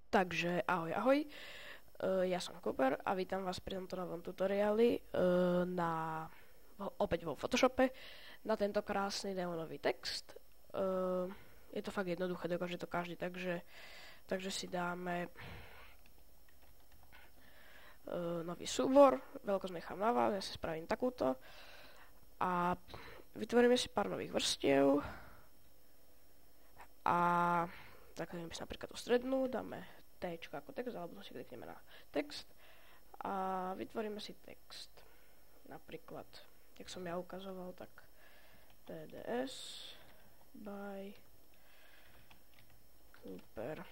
Takže ahoj, ahoj, ja som Cooper a vítam vás pri tomto novom tutoriáli opäť vo Photoshope na tento krásny neonový text. Je to fakt jednoduché, dokáže to každý, takže si dáme nový súbor, veľkosť nechám na vás, ja si spravím takúto a vytvoríme si pár nových vrstiev a zaklikneme si napríklad tú strednú, dáme T ako text, alebo si klikneme na text a vytvoríme si text. Napríklad, jak som ja ukazoval, tak TDS by Cooper.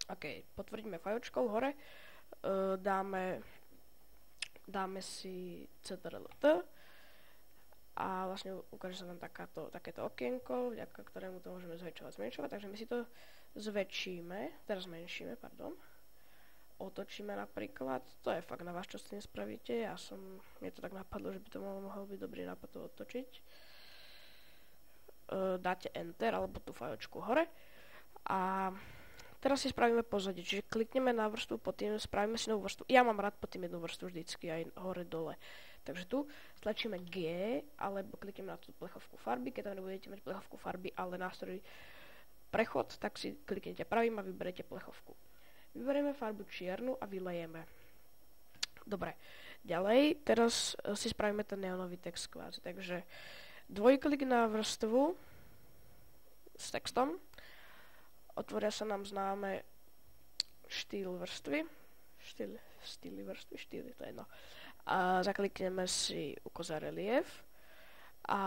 OK, potvrdíme fajočkou hore, dáme si CTRL-T a vlastne ukáže sa nám takéto okienko, vďaka ktorému to môžeme zväčšovať, zmenšovať, takže my si to zväčšíme, teraz zmenšíme, pardon, otočíme napríklad, to je fakt na vás, čo s tým spravíte, mne to tak napadlo, že by to mohol byť dobrý nápad to otočiť, dáte Enter alebo tú fajočku hore a teraz si spravíme pozadie, čiže klikneme na vrstvu, pod tým spravíme si novú vrstvu. Ja mám rád pod tým jednu vrstvu vždycky, aj hore dole. Takže tu stlačíme G, alebo klikneme na tú plechovku farby, keď tam nebudete mať plechovku farby, ale nástroj prechod, tak si kliknete pravým a vyberete plechovku. Vyberieme farbu čiernu a vylejeme. Dobre, ďalej, teraz si spravíme ten neonový text kvázi, takže dvojklik na vrstvu s textom, otvoria sa nám známe štýly vrstvy, to je jedno. A zaklikneme si ukoza relief a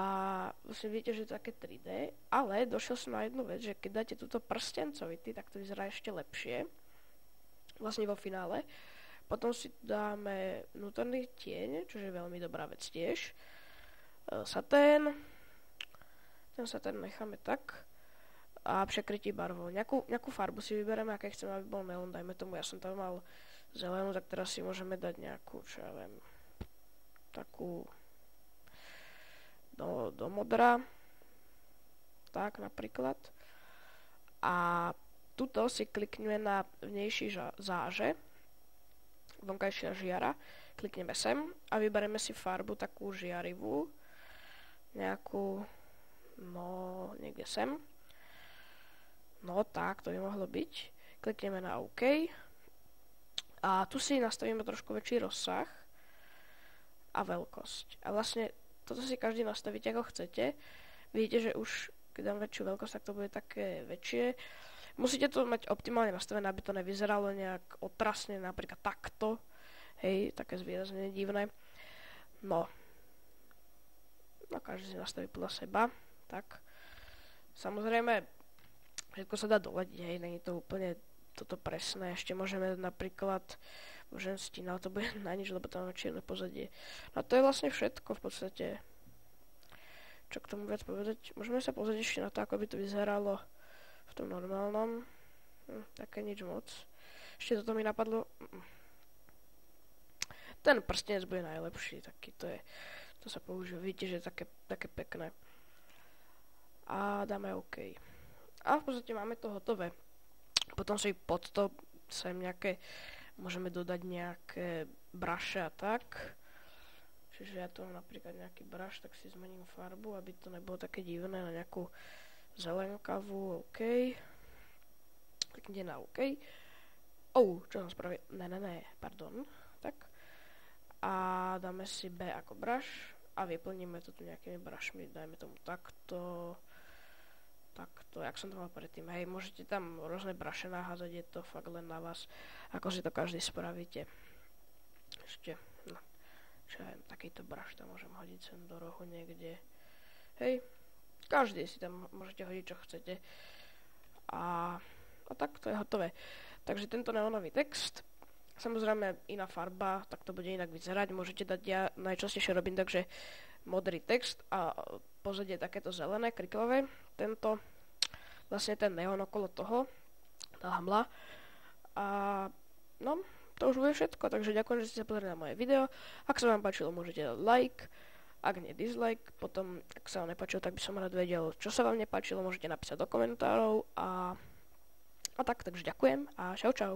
vlastne vidíte, že je to také 3D, ale došiel som na jednu vec, že keď dáte túto prstencovitý, tak to vyzerá ešte lepšie, vlastne vo finále. Potom si dáme vnútorný tieň, čo je veľmi dobrá vec tiež. Satén, ten satén necháme tak a překrytí barvou. Nejakú farbu si vyberieme, aké chceme, aby bol neon, dajme tomu, ja som tam mal zelenú, tak teraz si môžeme dať nejakú, čo ja viem, takú do modra, tak napríklad. A tuto si klikneme na vnejší záže, vonkajšia žiara, klikneme sem a vyberieme si farbu takú žiarivú, nejakú, niekde sem. Tak, to by mohlo byť. Klikneme na OK. A tu si nastavíme trošku väčší rozsah a veľkosť. A vlastne toto si každý nastavíte ako chcete. Vidíte, že už keď dám väčšiu veľkosť, tak to bude také väčšie. Musíte to mať optimálne nastavené, aby to nevyzeralo nejak otrasne, napríklad takto. Hej, také zvýrazne divné. Každý si nastaví podľa seba. Tak. Samozrejme, všetko sa dá doladiť, hej, není to úplne toto presné. Ešte môžeme napríklad ženský, ale to bude na nič, lebo tam máme čierne pozadie. No to je vlastne všetko v podstate. Čo k tomu viac povedať? Môžeme sa pozrieť ešte na to, ako by to vyzeralo v tom normálnom. Také nič moc. Ešte toto mi napadlo. Ten prstenec bude najlepší, taký to sa používa. Vidíte, že je také pekné. A dáme OK. A v podstate máme to hotové. Potom si pod to sem môžeme dodať nejaké braše a tak. Čiže ja tu mám napríklad nejaký braš, tak si zmením farbu, aby to nebolo také divné, na nejakú zelenkavú, OK. Kliknite na OK. Čo som spravil? Pardon. Tak. A dáme si B ako braš a vyplníme to tu nejakými brašmi, dajme tomu takto, jak som to mal predtým. Hej, môžete tam rôzne braše naházať, je to fakt len na vás, ako si to každý spravíte. Ešte, čo ja viem, takýto braš tam môžem hodiť sem do rohu niekde. Hej, každý si tam môžete hodiť, čo chcete. A tak, to je hotové. Takže tento neonový text, samozrejme iná farba, tak to bude inak vyzerať. Môžete dať, ja najčastejšie robím takže modrý text a pozadie takéto zelené, kriklové. Vlastne ten neon okolo toho, tá hmla. A to už bude všetko, takže ďakujem, že ste sa pozreli na moje video. Ak sa vám páčilo, môžete dať like, ak nie dislike, potom, ak sa vám nepáčilo, tak by som rád vedel, čo sa vám nepáčilo, môžete napísať do komentárov a A tak, takže ďakujem a čau čau.